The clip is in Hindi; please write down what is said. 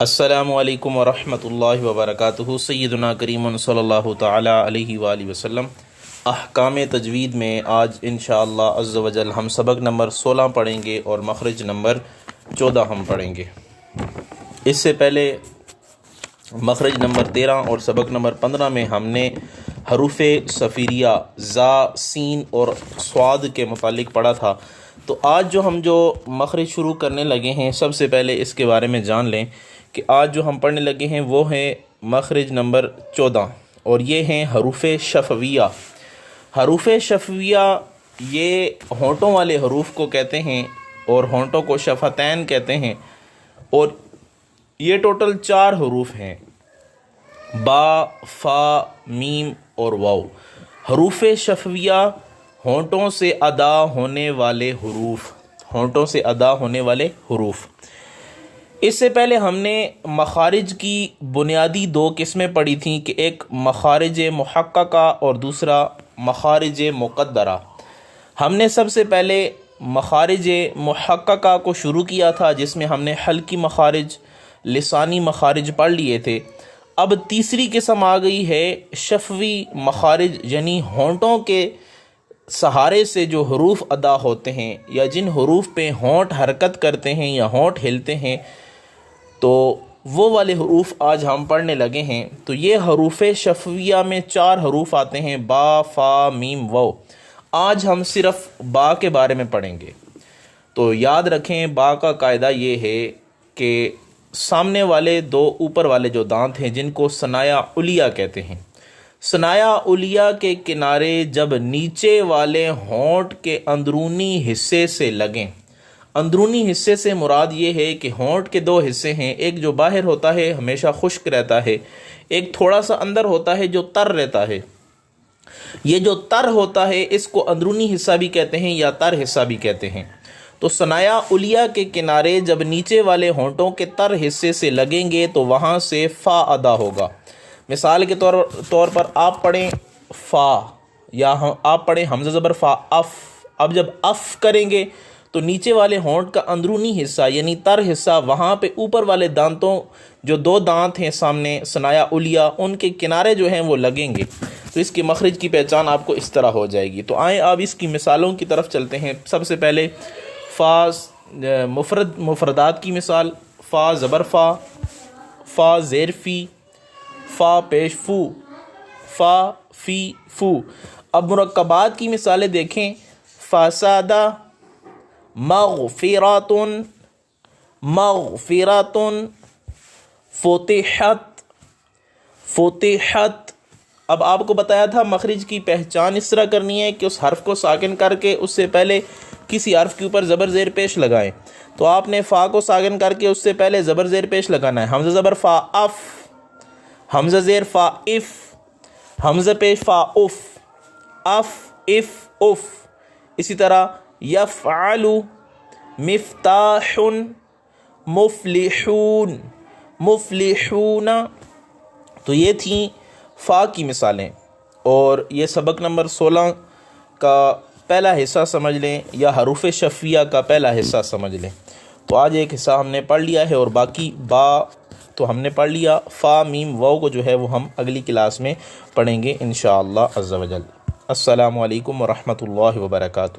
अस्सलामु अलैकुम वरहमतुल्लाहि वबरकातुहू। सय्यदुना करीम सल्लल्लाहु तआला अलैहि वसल्लम। अहकाम तजवीद में आज इंशाअल्लाह अज़्ज़ वजल हम सबक नंबर 16 पढ़ेंगे और मखरज नंबर 14 हम पढ़ेंगे। इससे पहले मखरज नंबर 13 और सबक नंबर 15 में हमने हरूफ सफ़ीरिया ज़ा, सीन और स्वाद के मुतालिक पढ़ा था। तो आज जो मखरज शुरू करने लगे हैं, सबसे पहले इसके बारे में जान लें कि आज जो हम पढ़ने लगे हैं वो है मखरज नंबर 14 और ये हैं हरूफ शफ़विया। हरूफ शफ़विया ये होंठों वाले हरूफ को कहते हैं और होंठों को शफ़तैन कहते हैं और ये टोटल 4 हरूफ हैं, बा, फ़ा, मीम और वाव। हरूफ शफ़विया होंठों से अदा होने वाले हुरूफ, होंठों से अदा होने वाले हुरूफ। इससे पहले हमने मखारिज की बुनियादी 2 किस्में पढ़ी थी कि एक मखारिज मुहक्कका और दूसरा मखारिज मुक़द्दरा। हमने सबसे पहले मखारिज मुहक्कका को शुरू किया था जिसमें हमने हल्की मखारिज, लिसानी मखारिज पढ़ लिए थे। अब तीसरी किस्म आ गई है शफ़वी मखारिज, यानी होंठों के सहारे से जो हरूफ अदा होते हैं या जिन हरूफ पे होंठ हरकत करते हैं या होंठ हिलते हैं, तो वो वाले हरूफ आज हम पढ़ने लगे हैं। तो ये हरूफ शफ़विया में 4 हरूफ आते हैं, बा, फ़ा, मीम, वाव। आज हम सिर्फ़ बा के बारे में पढ़ेंगे। तो याद रखें, बा का कायदा ये है कि सामने वाले 2 ऊपर वाले जो दांत हैं जिनको सनाया उलिया कहते हैं, सनाया उलिया के किनारे जब नीचे वाले होंठ के अंदरूनी हिस्से से लगें, अंदरूनी हिस्से से मुराद ये है कि होंठ के 2 हिस्से हैं, एक जो बाहर होता है हमेशा खुश्क रहता है, एक थोड़ा सा अंदर होता है जो तर रहता है। ये जो तर होता है इसको अंदरूनी हिस्सा भी कहते हैं या तर हिस्सा भी कहते हैं। तो सनाया उलिया के किनारे जब नीचे वाले होंठों के तर हिस्से से लगेंगे तो वहाँ से फ़ा अदा होगा। मिसाल के तौर पर आप पढ़ें फ़ा या आप पढ़ें हमज़ा ज़बर फ़ा, अफ़। अब जब अफ़ करेंगे तो नीचे वाले होंठ का अंदरूनी हिस्सा यानी तर हिस्सा, वहाँ पे ऊपर वाले दांतों जो 2 दांत हैं सामने सनाया उलिया, उनके किनारे जो हैं वो लगेंगे। तो इसकी मखरज की पहचान आपको इस तरह हो जाएगी। तो आए अब इसकी मिसालों की तरफ चलते हैं। सबसे पहले फ़ा मुफरदात की मिसाल, फ़ा ज़बर फ़ा, फ़ा ज़ेर फ़ी, फ़ा पेश फ़ू, फ़ा फ़ी फ़ू। अब मुरक्कबात की मिसालें देखें, फ़ासादा, मग़फ़िरतुन, मग़फ़िरतुन, फ़ुतिहत, फ़ुतिहत। अब आपको बताया था मखरज की पहचान इस तरह करनी है कि उस हर्फ को साकिन करके उससे पहले किसी हर्फ के ऊपर ज़बर ज़ेर पेश लगाएं। तो आपने फ़ा को साकिन करके उससे पहले ज़बर ज़ेर पेश लगाना है। हमज़ा ज़बर फ़ा अफ़, हमज़ा ज़ेर फ़ा इफ़, हमज़ा पेश फ़ा उफ़, अफ़ इफ़ उफ़। इसी तरह यफ़अलु, मिफ्ताहुन, मुफ़लिहून, मुफ़लिहूना। तो ये थी फ़ा की मिसालें और ये सबक नंबर 16 का पहला हिस्सा समझ लें या हरूफ शफ़विया का पहला हिस्सा समझ लें। तो आज एक हिस्सा हमने पढ़ लिया है और बाकी बा तो हमने पढ़ लिया। फ़ा, मीम, वाव को जो है वो हम अगली क्लास में पढ़ेंगे इंशाअल्लाह अज़्ज़ वजल। अस्सलामु अलैकुम वरहमतुल्लाहि वबरकातुहू।